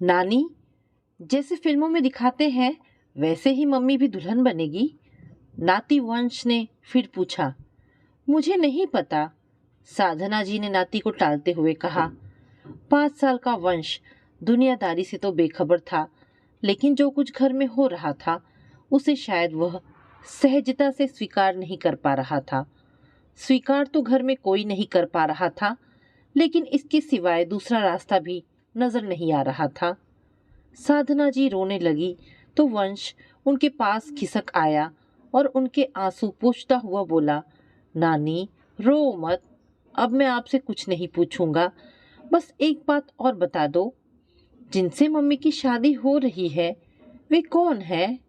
नानी, जैसे फिल्मों में दिखाते हैं वैसे ही मम्मी भी दुल्हन बनेगी? नाती वंश ने फिर पूछा। मुझे नहीं पता, साधना जी ने नाती को टालते हुए कहा। 5 साल का वंश दुनियादारी से तो बेखबर था, लेकिन जो कुछ घर में हो रहा था उसे शायद वह सहजता से स्वीकार नहीं कर पा रहा था। स्वीकार तो घर में कोई नहीं कर पा रहा था, लेकिन इसके सिवाय दूसरा रास्ता भी नजर नहीं आ रहा था। साधना जी रोने लगी तो वंश उनके पास खिसक आया और उनके आंसू पोंछता हुआ बोला, नानी रो मत, अब मैं आपसे कुछ नहीं पूछूंगा, बस एक बात और बता दो, जिनसे मम्मी की शादी हो रही है वे कौन है?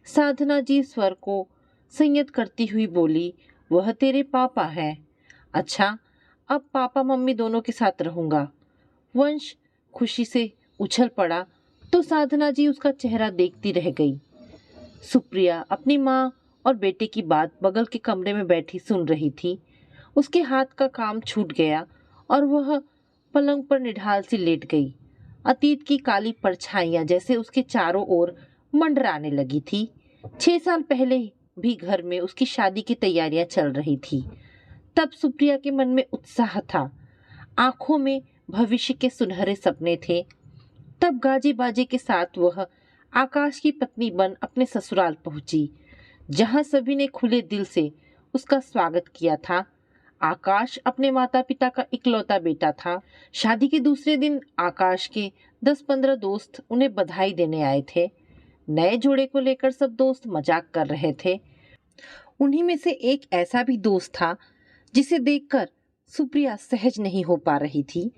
साधना जी स्वर को संयत करती हुई बोली, वह तेरे पापा हैं। अच्छा, अब पापा मम्मी दोनों के साथ रहूंगा। वंश खुशी से उछल पड़ा तो साधना जी उसका चेहरा देखती रह गई। सुप्रिया अपनी माँ और बेटे की बात बगल के कमरे में बैठी सुन रही थी। उसके हाथ का काम छूट गया और वह पलंग पर निढाल सी लेट गई। अतीत की काली परछाइयां जैसे उसके चारों ओर मंडराने लगी थी। 6 साल पहले भी घर में उसकी शादी की तैयारियां चल रही थी। तब सुप्रिया के मन में उत्साह था, आंखों में भविष्य के सुनहरे सपने थे। तब गाजे बाजे के साथ वह आकाश की पत्नी बन अपने ससुराल पहुंची, जहां सभी ने खुले दिल से उसका स्वागत किया था। आकाश अपने माता पिता का इकलौता बेटा था। शादी के दूसरे दिन आकाश के 10-15 दोस्त उन्हें बधाई देने आए थे। नए जोड़े को लेकर सब दोस्त मजाक कर रहे थे। उन्हीं में से एक ऐसा भी दोस्त था जिसे देखकर सुप्रिया सहज नहीं हो पा रही थी,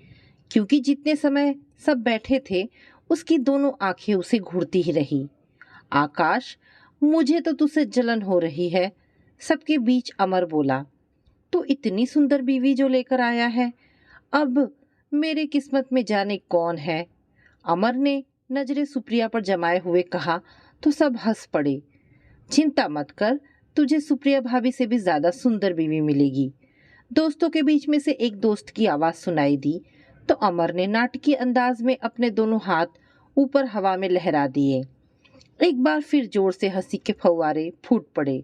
क्योंकि जितने समय सब बैठे थे उसकी दोनों आंखें उसे घूरती ही रही। आकाश, मुझे तो तुझसे जलन हो रही है, सबके बीच अमर बोला। तो इतनी सुंदर बीवी जो लेकर आया है, अब मेरे किस्मत में जाने कौन है। अमर ने नजरें सुप्रिया पर जमाए हुए कहा तो सब हंस पड़े। चिंता मत कर, तुझे सुप्रिया भाभी से भी ज्यादा सुंदर बीवी मिलेगी। दोस्तों के बीच में से एक दोस्त की आवाज सुनाई दी तो अमर ने नाटकीय अंदाज में अपने दोनों हाथ ऊपर हवा में लहरा दिए। एक बार फिर जोर से हंसी के फव्वारे फूट पड़े।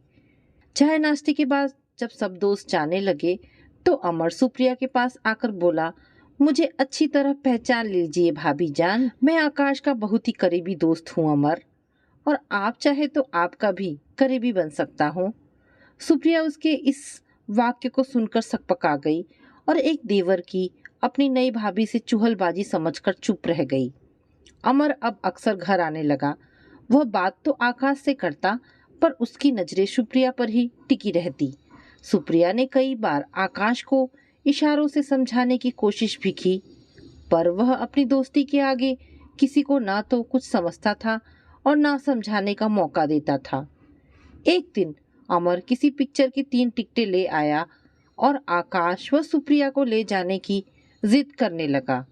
चाय नाश्ते के बाद जब सब दोस्त जाने लगे तो अमर सुप्रिया के पास आकर बोला, मुझे अच्छी तरह पहचान लीजिए भाभी जान, मैं आकाश का बहुत ही करीबी दोस्त हूँ अमर, और आप चाहे तो आपका भी करीबी बन सकता हूँ। सुप्रिया उसके इस वाक्य को सुनकर सकपका गई और एक देवर की अपनी नई भाभी से चुहलबाजी समझकर चुप रह गई। अमर अब अक्सर घर आने लगा। वह बात तो आकाश से करता, पर उसकी नजरें सुप्रिया पर ही टिकी रहती। सुप्रिया ने कई बार आकाश को इशारों से समझाने की कोशिश भी की, पर वह अपनी दोस्ती के आगे किसी को ना तो कुछ समझता था और ना समझाने का मौका देता था। एक दिन अमर किसी पिक्चर की 3 टिकटें ले आया और आकाश व सुप्रिया को ले जाने की जिद करने लगा।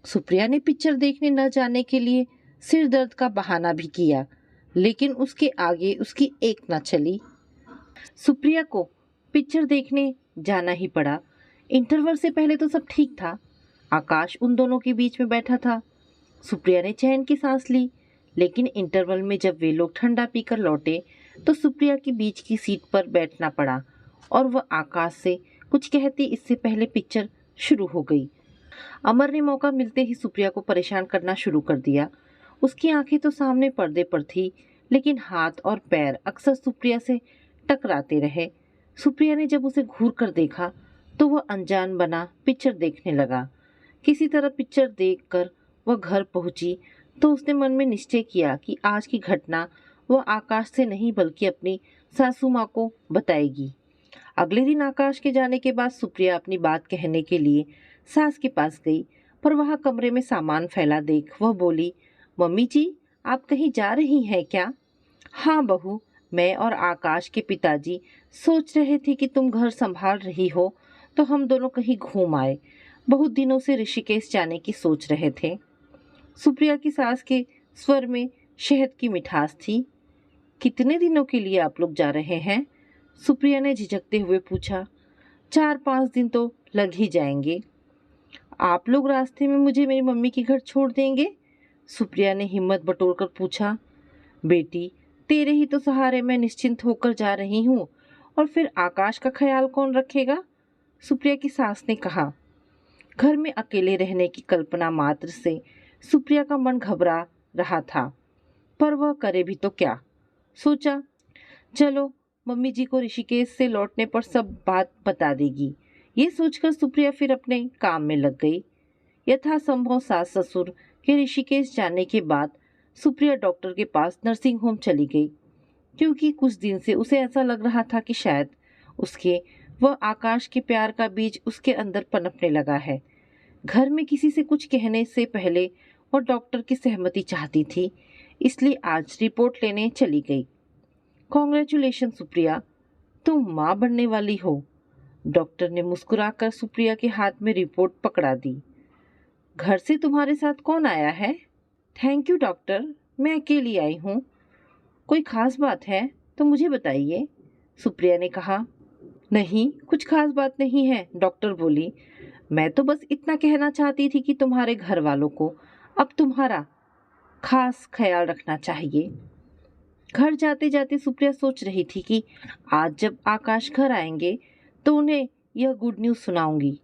सुप्रिया ने पिक्चर देखने न जाने के लिए सिर दर्द का बहाना भी किया, लेकिन उसके आगे उसकी एक न चली। सुप्रिया को पिक्चर देखने जाना ही पड़ा। इंटरवल से पहले तो सब ठीक था। आकाश उन दोनों के बीच में बैठा था। सुप्रिया ने चैन की सांस ली, लेकिन इंटरवल में जब वे लोग ठंडा पीकर लौटे तो सुप्रिया के बीच की सीट पर बैठना पड़ा और वह आकाश से कुछ कहती इससे पहले पिक्चर शुरू हो गई। अमर ने मौका मिलते ही सुप्रिया को परेशान करना शुरू कर दिया। उसकी आंखें तो सामने पर्दे पर थी, लेकिन हाथ और पैर अक्सर सुप्रिया से टकराते रहे। सुप्रिया ने जब उसे घूर कर देखा तो वह अनजान बना पिक्चर देखने लगा। किसी तरह पिक्चर देखकर वह घर पहुंची तो उसने मन में निश्चय किया कि आज की घटना वह आकाश से नहीं बल्कि अपनी सासू माँ को बताएगी। अगले दिन आकाश के जाने के बाद सुप्रिया अपनी बात कहने के लिए सास के पास गई, पर वहां कमरे में सामान फैला देख वह बोली, मम्मी जी, आप कहीं जा रही हैं क्या? हाँ बहू, मैं और आकाश के पिताजी सोच रहे थे कि तुम घर संभाल रही हो तो हम दोनों कहीं घूम आए। बहुत दिनों से ऋषिकेश जाने की सोच रहे थे। सुप्रिया की सास के स्वर में शहद की मिठास थी। कितने दिनों के लिए आप लोग जा रहे हैं? सुप्रिया ने झिझकते हुए पूछा। 4-5 दिन तो लग ही जाएंगे। आप लोग रास्ते में मुझे मेरी मम्मी के घर छोड़ देंगे? सुप्रिया ने हिम्मत बटोरकर पूछा। बेटी, तेरे ही तो सहारे मैं निश्चिंत होकर जा रही हूँ, और फिर आकाश का ख्याल कौन रखेगा? सुप्रिया की सास ने कहा। घर में अकेले रहने की कल्पना मात्र से सुप्रिया का मन घबरा रहा था, पर वह करे भी तो क्या। सोचा, चलो मम्मी जी को ऋषिकेश से लौटने पर सब बात बता देगी। ये सोचकर सुप्रिया फिर अपने काम में लग गई। यथासंभव सास ससुर के ऋषिकेश जाने के बाद सुप्रिया डॉक्टर के पास नर्सिंग होम चली गई, क्योंकि कुछ दिन से उसे ऐसा लग रहा था कि शायद उसके वह आकाश के प्यार का बीज उसके अंदर पनपने लगा है। घर में किसी से कुछ कहने से पहले वह डॉक्टर की सहमति चाहती थी, इसलिए आज रिपोर्ट लेने चली गई। कॉन्ग्रेचुलेशन सुप्रिया, तुम माँ बनने वाली हो। डॉक्टर ने मुस्कुराकर सुप्रिया के हाथ में रिपोर्ट पकड़ा दी। घर से तुम्हारे साथ कौन आया है? थैंक यू डॉक्टर, मैं अकेली आई हूँ। कोई खास बात है तो मुझे बताइए, सुप्रिया ने कहा। नहीं, कुछ खास बात नहीं है, डॉक्टर बोली। मैं तो बस इतना कहना चाहती थी कि तुम्हारे घर वालों को अब तुम्हारा खास ख्याल रखना चाहिए। घर जाते जाते सुप्रिया सोच रही थी कि आज जब आकाश घर आएंगे तो उन्हें यह गुड न्यूज़ सुनाऊंगी।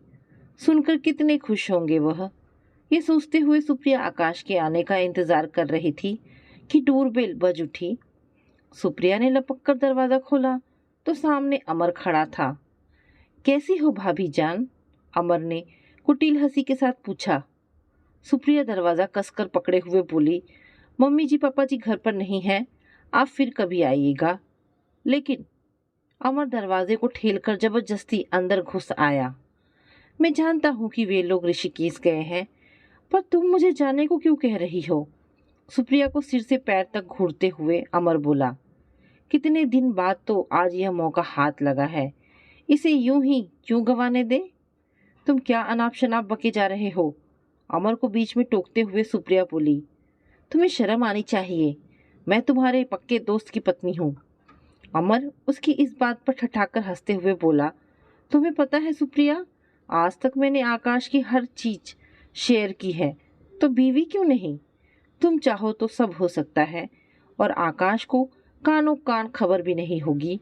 सुनकर कितने खुश होंगे वह। ये सोचते हुए सुप्रिया आकाश के आने का इंतजार कर रही थी कि डोरबेल बज उठी। सुप्रिया ने लपक कर दरवाजा खोला तो सामने अमर खड़ा था। कैसी हो भाभी जान? अमर ने कुटिल हंसी के साथ पूछा। सुप्रिया दरवाजा कसकर पकड़े हुए बोली, मम्मी जी पापा जी घर पर नहीं हैं, आप फिर कभी आइएगा। लेकिन अमर दरवाजे को ठेलकर जबरदस्ती अंदर घुस आया। मैं जानता हूँ कि वे लोग ऋषिकेश गए हैं, पर तुम मुझे जाने को क्यों कह रही हो? सुप्रिया को सिर से पैर तक घूरते हुए अमर बोला। कितने दिन बाद तो आज यह मौका हाथ लगा है, इसे यूं ही क्यों गंवाने दे? तुम क्या अनाप शनाप बके जा रहे हो? अमर को बीच में टोकते हुए सुप्रिया बोली। तुम्हें शर्म आनी चाहिए, मैं तुम्हारे पक्के दोस्त की पत्नी हूँ। अमर उसकी इस बात पर ठठाकर हंसते हुए बोला। तुम्हें पता है सुप्रिया, आज तक मैंने आकाश की हर चीज शेयर की है, तो बीवी क्यों नहीं? तुम चाहो तो सब हो सकता है, और आकाश को कानों कान खबर भी नहीं होगी।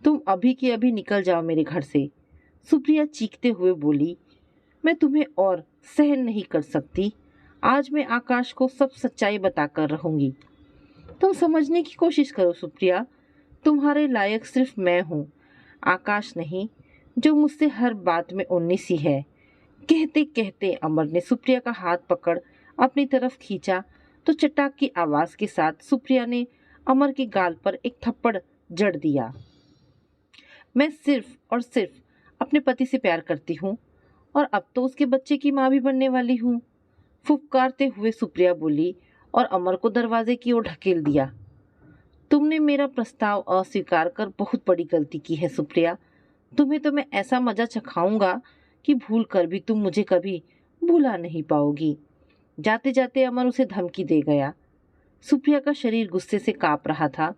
तुम अभी की अभी निकल जाओ मेरे घर से, सुप्रिया चीखते हुए बोली। मैं तुम्हें और सहन नहीं कर सकती। आज मैं आकाश को सब सच्चाई बताकर रहूंगी। तुम समझने की कोशिश करो सुप्रिया, तुम्हारे लायक सिर्फ मैं हूँ, आकाश नहीं, जो मुझसे हर बात में उन्नीस सी है। कहते कहते अमर ने सुप्रिया का हाथ पकड़ अपनी तरफ खींचा तो चटाक की आवाज के साथ सुप्रिया ने अमर के गाल पर एक थप्पड़ जड़ दिया। मैं सिर्फ और सिर्फ अपने पति से प्यार करती हूँ, और अब तो उसके बच्चे की माँ भी बनने वाली हूँ, फुफकारते हुए सुप्रिया बोली और अमर को दरवाजे की ओर ढकेल दिया। तुमने मेरा प्रस्ताव अस्वीकार कर बहुत बड़ी गलती की है सुप्रिया। तुम्हें तो मैं ऐसा मजा चखाऊंगा कि भूल कर भी तुम मुझे कभी भुला नहीं पाओगी। जाते जाते अमर उसे धमकी दे गया। सुप्रिया का शरीर गुस्से से कांप रहा था।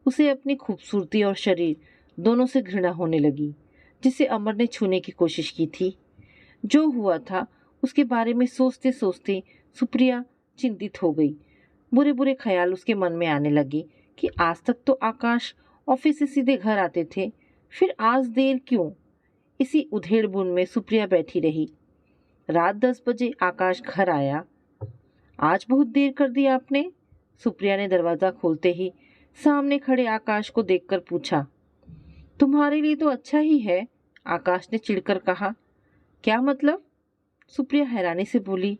उसे अपनी खूबसूरती और शरीर दोनों से घृणा होने लगी, जिसे अमर ने छूने की कोशिश की थी। जो हुआ था उसके बारे में सोचते सोचते सुप्रिया चिंतित हो गई। बुरे बुरे ख्याल उसके मन में आने लगे कि आज तक तो आकाश ऑफिस से सीधे घर आते थे, फिर आज देर क्यों? इसी उधेड़-बुन में सुप्रिया बैठी रही। रात 10 बजे आकाश घर आया। आज बहुत देर कर दी आपने? सुप्रिया ने दरवाजा खोलते ही सामने खड़े आकाश को देखकर पूछा। तुम्हारे लिए तो अच्छा ही है, आकाश ने चिढ़कर कहा। क्या मतलब? सुप्रिया हैरानी से बोली।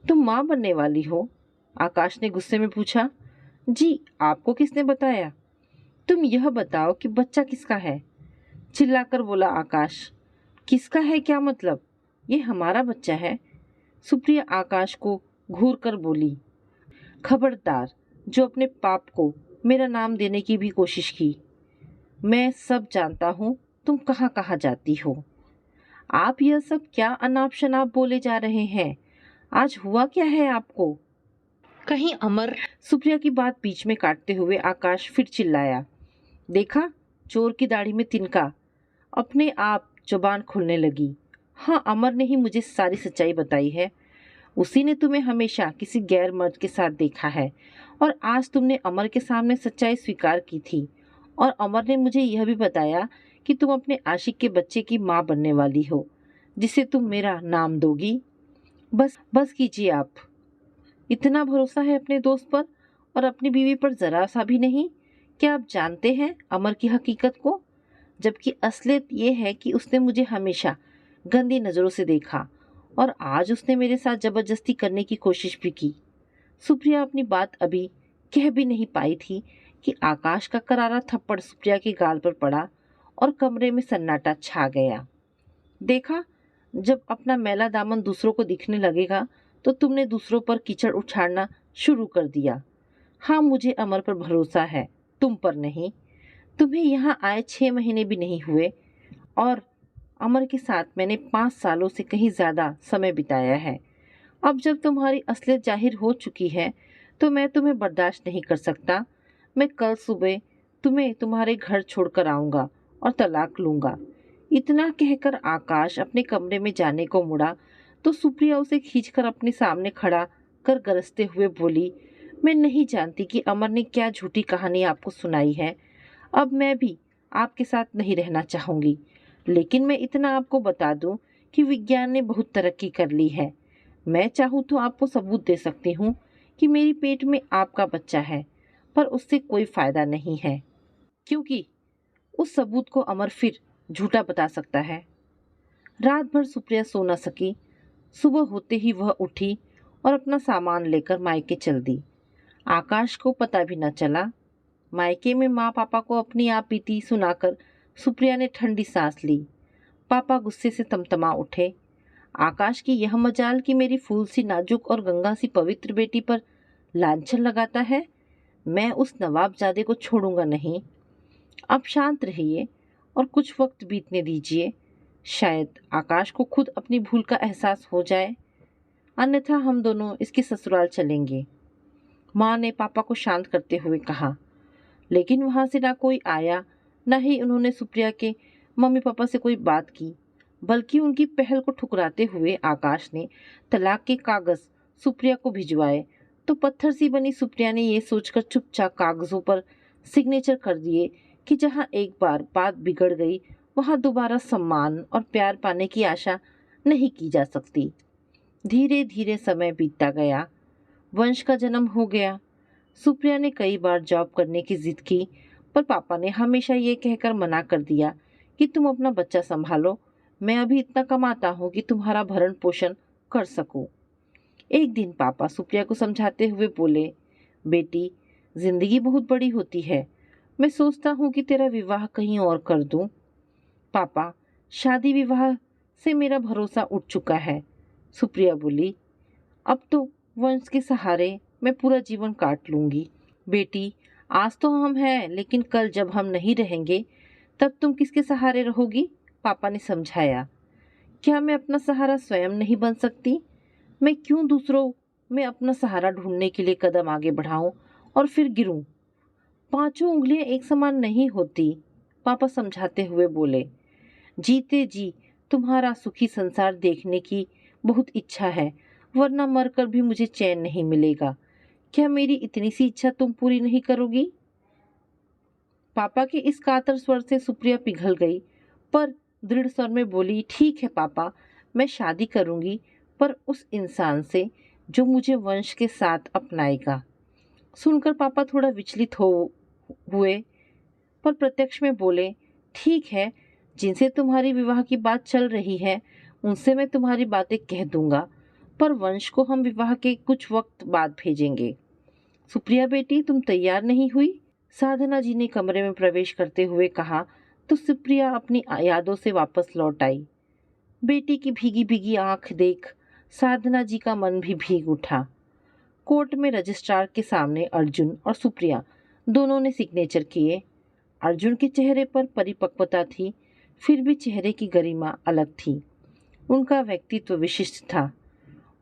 तुम माँ बनने वाली हो, आकाश ने गुस्से में पूछा। जी, आपको किसने बताया? तुम यह बताओ कि बच्चा किसका है? चिल्लाकर बोला आकाश। किसका है क्या मतलब? ये हमारा बच्चा है, सुप्रिया आकाश को घूर कर बोली। खबरदार, जो अपने पाप को मेरा नाम देने की भी कोशिश की। मैं सब जानता हूँ तुम कहाँ कहाँ जाती हो। आप यह सब क्या अनाप शनाप बोले जा रहे हैं? आज हुआ क्या है आपको? कहीं अमर? सुप्रिया की बात बीच में काटते हुए आकाश फिर चिल्लाया। देखा, चोर की दाढ़ी में तिनका। अपने आप जुबान खुलने लगी। हाँ, अमर ने ही मुझे सारी सच्चाई बताई है। उसी ने तुम्हें हमेशा किसी गैर मर्द के साथ देखा है और आज तुमने अमर के सामने सच्चाई स्वीकार की थी। और अमर ने मुझे यह भी बताया कि तुम अपने आशिक के बच्चे की माँ बनने वाली हो, जिसे तुम मेरा नाम दोगी। बस बस कीजिए आप। इतना भरोसा है अपने दोस्त पर और अपनी बीवी पर जरा सा भी नहीं। क्या आप जानते हैं अमर की हकीकत को? जबकि असलियत ये है कि उसने मुझे हमेशा गंदी नज़रों से देखा और आज उसने मेरे साथ जबरदस्ती करने की कोशिश भी की। सुप्रिया अपनी बात अभी कह भी नहीं पाई थी कि आकाश का करारा थप्पड़ सुप्रिया के गाल पर पड़ा और कमरे में सन्नाटा छा गया। देखा, जब अपना मैला दामन दूसरों को दिखने लगेगा तो तुमने दूसरों पर कीचड़ उछाड़ना शुरू कर दिया। हाँ, मुझे अमर पर भरोसा है, तुम पर नहीं। तुम्हें यहाँ आए 6 महीने भी नहीं हुए और अमर के साथ मैंने 5 सालों से कहीं ज़्यादा समय बिताया है। अब जब तुम्हारी असलियत जाहिर हो चुकी है तो मैं तुम्हें बर्दाश्त नहीं कर सकता। मैं कल सुबह तुम्हें तुम्हारे घर छोड़कर आऊँगा और तलाक लूँगा। इतना कहकर आकाश अपने कमरे में जाने को मुड़ा तो सुप्रिया उसे खींचकर अपने सामने खड़ा कर गरजते हुए बोली, मैं नहीं जानती कि अमर ने क्या झूठी कहानी आपको सुनाई है। अब मैं भी आपके साथ नहीं रहना चाहूँगी, लेकिन मैं इतना आपको बता दूं कि विज्ञान ने बहुत तरक्की कर ली है। मैं चाहूँ तो आपको सबूत दे सकती हूँ कि मेरी पेट में आपका बच्चा है, पर उससे कोई फायदा नहीं है, क्योंकि उस सबूत को अमर फिर झूठा बता सकता है। रात भर सुप्रिया सो न सकी। सुबह होते ही वह उठी और अपना सामान लेकर मायके चल दी। आकाश को पता भी न चला। मायके में माँ पापा को अपनी आप बीती सुनाकर सुप्रिया ने ठंडी सांस ली। पापा गुस्से से तमतमा उठे। आकाश की यह मजाल कि मेरी फूल सी नाजुक और गंगा सी पवित्र बेटी पर लांछन लगाता है। मैं उस नवाबजादे को छोड़ूंगा नहीं। अब शांत रहिए और कुछ वक्त बीतने दीजिए। शायद आकाश को खुद अपनी भूल का एहसास हो जाए, अन्यथा हम दोनों इसके ससुराल चलेंगे। माँ ने पापा को शांत करते हुए कहा। लेकिन वहाँ से ना कोई आया, न ही उन्होंने सुप्रिया के मम्मी पापा से कोई बात की, बल्कि उनकी पहल को ठुकराते हुए आकाश ने तलाक के कागज सुप्रिया को भिजवाए तो पत्थर सी बनी सुप्रिया ने ये सोचकर चुपचाप कागजों पर सिग्नेचर कर दिए कि जहाँ एक बार बात बिगड़ गई वहाँ दोबारा सम्मान और प्यार पाने की आशा नहीं की जा सकती। धीरे धीरे समय बीतता गया। वंश का जन्म हो गया। सुप्रिया ने कई बार जॉब करने की जिद की, पर पापा ने हमेशा ये कहकर मना कर दिया कि तुम अपना बच्चा संभालो, मैं अभी इतना कमाता हूँ कि तुम्हारा भरण पोषण कर सकूं। एक दिन पापा सुप्रिया को समझाते हुए बोले, बेटी, जिंदगी बहुत बड़ी होती है, मैं सोचता हूँ कि तेरा विवाह कहीं और कर दूं। पापा, शादी विवाह से मेरा भरोसा उठ चुका है, सुप्रिया बोली। अब तो वंश के सहारे मैं पूरा जीवन काट लूंगी। बेटी, आज तो हम हैं, लेकिन कल जब हम नहीं रहेंगे तब तुम किसके सहारे रहोगी? पापा ने समझाया। क्या मैं अपना सहारा स्वयं नहीं बन सकती? मैं क्यों दूसरों में अपना सहारा ढूंढने के लिए कदम आगे बढ़ाऊं और फिर गिरूं? पांचों उंगलियां एक समान नहीं होती, पापा समझाते हुए बोले। जीते जी तुम्हारा सुखी संसार देखने की बहुत इच्छा है, वरना मरकर भी मुझे चैन नहीं मिलेगा। क्या मेरी इतनी सी इच्छा तुम पूरी नहीं करोगी? पापा के इस कातर स्वर से सुप्रिया पिघल गई, पर दृढ़ स्वर में बोली, ठीक है पापा, मैं शादी करूंगी, पर उस इंसान से जो मुझे वंश के साथ अपनाएगा। सुनकर पापा थोड़ा विचलित हुए, पर प्रत्यक्ष में बोले, ठीक है, जिनसे तुम्हारी विवाह की बात चल रही है उनसे मैं तुम्हारी बातें कह दूंगा, पर वंश को हम विवाह के कुछ वक्त बाद भेजेंगे। सुप्रिया बेटी, तुम तैयार नहीं हुई? साधना जी ने कमरे में प्रवेश करते हुए कहा तो सुप्रिया अपनी यादों से वापस लौट आई। बेटी की भीगी भीगी आंख देख साधना जी का मन भी भीग उठा। कोर्ट में रजिस्ट्रार के सामने अर्जुन और सुप्रिया दोनों ने सिग्नेचर किए। अर्जुन के चेहरे पर परिपक्वता थी, फिर भी चेहरे की गरिमा अलग थी। उनका व्यक्तित्व विशिष्ट था।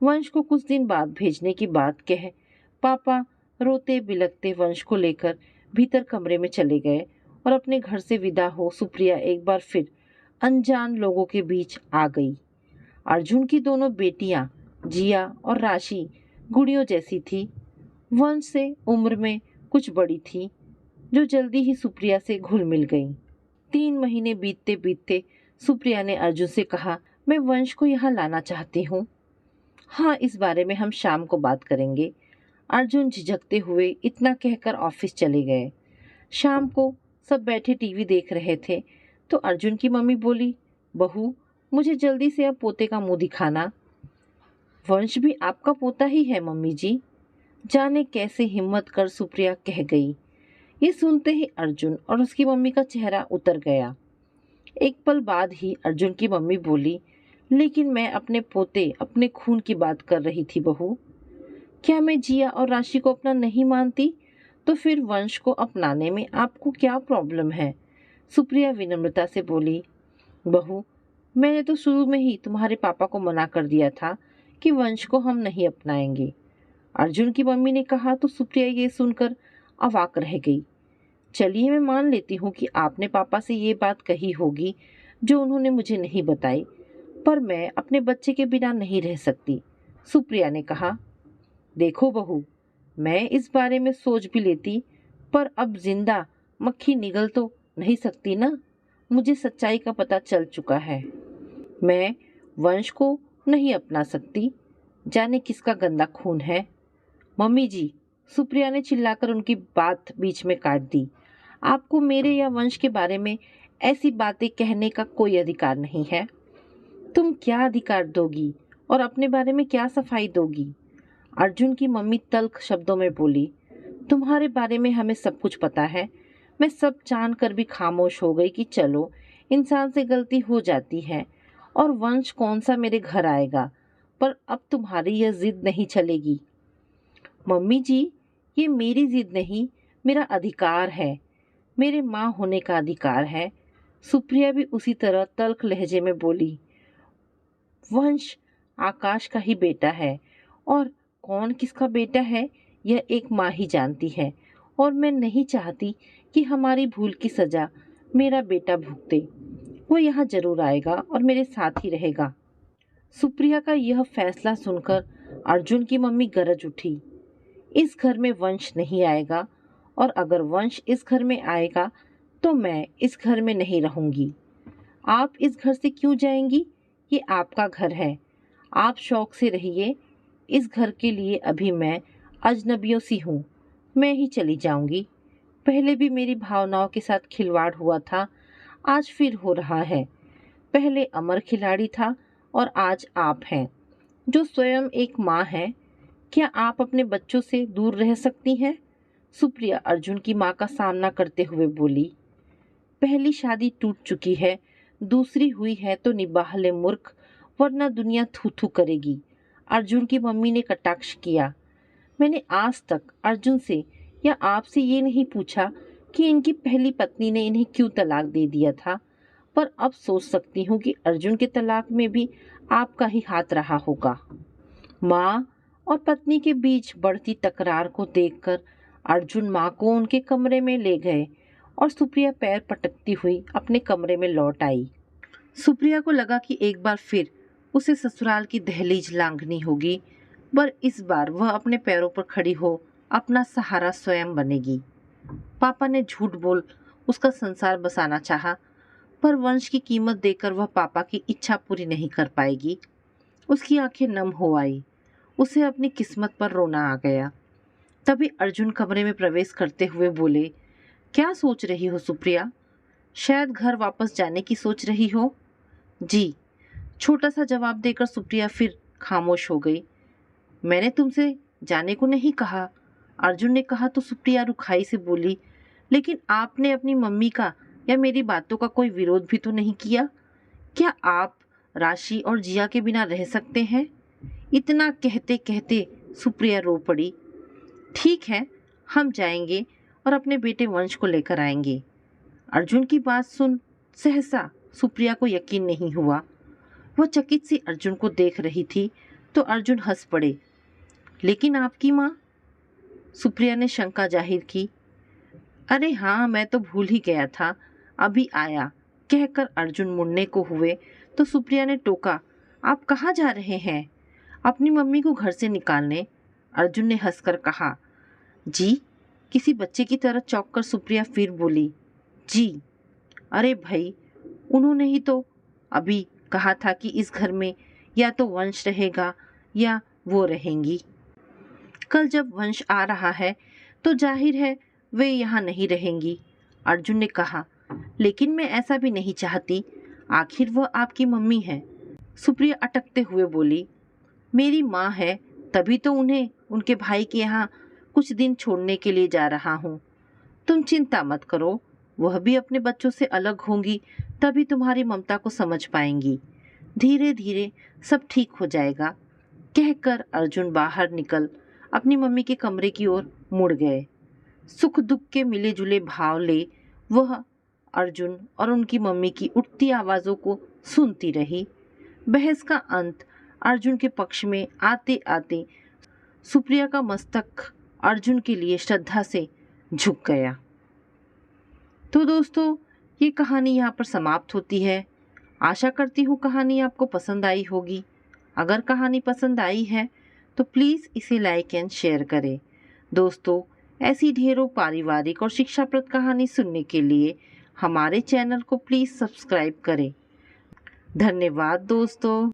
वंश को कुछ दिन बाद भेजने की बात कह पापा रोते बिलखते वंश को लेकर भीतर कमरे में चले गए और अपने घर से विदा हो सुप्रिया एक बार फिर अनजान लोगों के बीच आ गई। अर्जुन की दोनों बेटियां जिया और राशि गुड़ियों जैसी थी। वंश से उम्र में कुछ बड़ी थी, जो जल्दी ही सुप्रिया से घुल मिल गई। 3 महीने बीतते बीतते सुप्रिया ने अर्जुन से कहा, मैं वंश को यहाँ लाना चाहती हूँ। हाँ, इस बारे में हम शाम को बात करेंगे। अर्जुन झिझकते हुए इतना कहकर ऑफिस चले गए। शाम को सब बैठे टीवी देख रहे थे तो अर्जुन की मम्मी बोली, बहू, मुझे जल्दी से अब पोते का मुंह दिखाना। वंश भी आपका पोता ही है मम्मी जी, जाने कैसे हिम्मत कर सुप्रिया कह गई। ये सुनते ही अर्जुन और उसकी मम्मी का चेहरा उतर गया। एक पल बाद ही अर्जुन की मम्मी बोली, लेकिन मैं अपने पोते, अपने खून की बात कर रही थी बहू। क्या मैं जिया और राशि को अपना नहीं मानती? तो फिर वंश को अपनाने में आपको क्या प्रॉब्लम है? सुप्रिया विनम्रता से बोली, बहू, मैंने तो शुरू में ही तुम्हारे पापा को मना कर दिया था कि वंश को हम नहीं अपनाएंगे। अर्जुन की मम्मी ने कहा तो सुप्रिया ये सुनकर अवाक रह गई। चलिए, मैं मान लेती हूँ कि आपने पापा से ये बात कही होगी जो उन्होंने मुझे नहीं बताई, पर मैं अपने बच्चे के बिना नहीं रह सकती। सुप्रिया ने कहा, देखो बहू, मैं इस बारे में सोच भी लेती, पर अब जिंदा मक्खी निगल तो नहीं सकती ना। मुझे सच्चाई का पता चल चुका है। मैं वंश को नहीं अपना सकती, जाने किसका गंदा खून है। मम्मी जी, सुप्रिया ने चिल्लाकर उनकी बात बीच में काट दी। आपको मेरे या वंश के बारे में ऐसी बातें कहने का कोई अधिकार नहीं है। तुम क्या अधिकार दोगी और अपने बारे में क्या सफाई दोगी? अर्जुन की मम्मी तल्ख शब्दों में बोली, तुम्हारे बारे में हमें सब कुछ पता है। मैं सब जानकर भी खामोश हो गई कि चलो, इंसान से गलती हो जाती है और वंश कौन सा मेरे घर आएगा, पर अब तुम्हारी यह जिद नहीं चलेगी। मम्मी जी, ये मेरी जिद नहीं, मेरा अधिकार है, मेरे माँ होने का अधिकार है। सुप्रिया भी उसी तरह तल्ख लहजे में बोली, वंश आकाश का ही बेटा है और कौन किसका बेटा है यह एक माँ ही जानती है, और मैं नहीं चाहती कि हमारी भूल की सजा मेरा बेटा भुगते। वो यहाँ जरूर आएगा और मेरे साथ ही रहेगा। सुप्रिया का यह फैसला सुनकर अर्जुन की मम्मी गरज उठी, इस घर में वंश नहीं आएगा, और अगर वंश इस घर में आएगा तो मैं इस घर में नहीं रहूंगी। आप इस घर से क्यों जाएंगी? ये आपका घर है, आप शौक से रहिए। इस घर के लिए अभी मैं अजनबियों सी हूँ, मैं ही चली जाऊंगी। पहले भी मेरी भावनाओं के साथ खिलवाड़ हुआ था, आज फिर हो रहा है। पहले अमर खिलाड़ी था और आज आप हैं, जो स्वयं एक माँ है। क्या आप अपने बच्चों से दूर रह सकती हैं? सुप्रिया अर्जुन की माँ का सामना करते हुए बोली, पहली शादी टूट चुकी है, दूसरी हुई है तो निभाह ले मूर्ख, वरना दुनिया थू थू करेगी। अर्जुन की मम्मी ने कटाक्ष किया। मैंने आज तक अर्जुन से या आपसे ये नहीं पूछा कि इनकी पहली पत्नी ने इन्हें क्यों तलाक दे दिया था, पर अब सोच सकती हूँ कि अर्जुन के तलाक में भी आपका ही हाथ रहा होगा। माँ और पत्नी के बीच बढ़ती तकरार को देखकर अर्जुन माँ को उनके कमरे में ले गए और सुप्रिया पैर पटकती हुई अपने कमरे में लौट आई। सुप्रिया को लगा कि एक बार फिर उसे ससुराल की दहलीज लांघनी होगी, पर इस बार वह अपने पैरों पर खड़ी हो अपना सहारा स्वयं बनेगी। पापा ने झूठ बोल उसका संसार बसाना चाहा, पर वंश की कीमत देकर वह पापा की इच्छा पूरी नहीं कर पाएगी। उसकी आंखें नम हो आई, उसे अपनी किस्मत पर रोना आ गया। तभी अर्जुन कमरे में प्रवेश करते हुए बोले, क्या सोच रही हो सुप्रिया? शायद घर वापस जाने की सोच रही हो। जी, छोटा सा जवाब देकर सुप्रिया फिर खामोश हो गई। मैंने तुमसे जाने को नहीं कहा। अर्जुन ने कहा तो सुप्रिया रुखाई से बोली, लेकिन आपने अपनी मम्मी का या मेरी बातों का कोई विरोध भी तो नहीं किया। क्या आप राशि और जिया के बिना रह सकते हैं? इतना कहते कहते सुप्रिया रो पड़ी। ठीक है, हम जाएंगे और अपने बेटे वंश को लेकर आएंगे। अर्जुन की बात सुन सहसा सुप्रिया को यकीन नहीं हुआ। वह चकित सी अर्जुन को देख रही थी तो अर्जुन हंस पड़े। लेकिन आपकी माँ? सुप्रिया ने शंका जाहिर की। अरे हाँ, मैं तो भूल ही गया था, अभी आया, कहकर अर्जुन मुड़ने को हुए तो सुप्रिया ने टोका, आप कहाँ जा रहे हैं? अपनी मम्मी को घर से निकालने अर्जुन ने हंसकर कहा। जी? किसी बच्चे की तरह चौंक कर सुप्रिया फिर बोली। जी। अरे भाई, उन्होंने ही तो अभी कहा था कि इस घर में या तो वंश रहेगा या वो रहेंगी। कल जब वंश आ रहा है तो जाहिर है वे यहाँ नहीं रहेंगी, अर्जुन ने कहा। लेकिन मैं ऐसा भी नहीं चाहती, आखिर वह आपकी मम्मी है। सुप्रिया अटकते हुए बोली। मेरी माँ है, तभी तो उन्हें उनके भाई के यहाँ कुछ दिन छोड़ने के लिए जा रहा हूँ। तुम चिंता मत करो, वह भी अपने बच्चों से अलग होंगी, तभी तुम्हारी ममता को समझ पाएंगी। धीरे धीरे सब ठीक हो जाएगा, कहकर अर्जुन बाहर निकल अपनी मम्मी के कमरे की ओर मुड़ गए। सुख दुख के मिले जुले भाव ले वह अर्जुन और उनकी मम्मी की उठती आवाज़ों को सुनती रही। बहस का अंत अर्जुन के पक्ष में आते आते सुप्रिया का मस्तक अर्जुन के लिए श्रद्धा से झुक गया। तो दोस्तों, ये कहानी यहाँ पर समाप्त होती है। आशा करती हूँ कहानी आपको पसंद आई होगी। अगर कहानी पसंद आई है तो प्लीज़ इसे लाइक एंड शेयर करें। दोस्तों, ऐसी ढेरों पारिवारिक और शिक्षाप्रद कहानी सुनने के लिए हमारे चैनल को प्लीज़ सब्सक्राइब करें। धन्यवाद दोस्तों।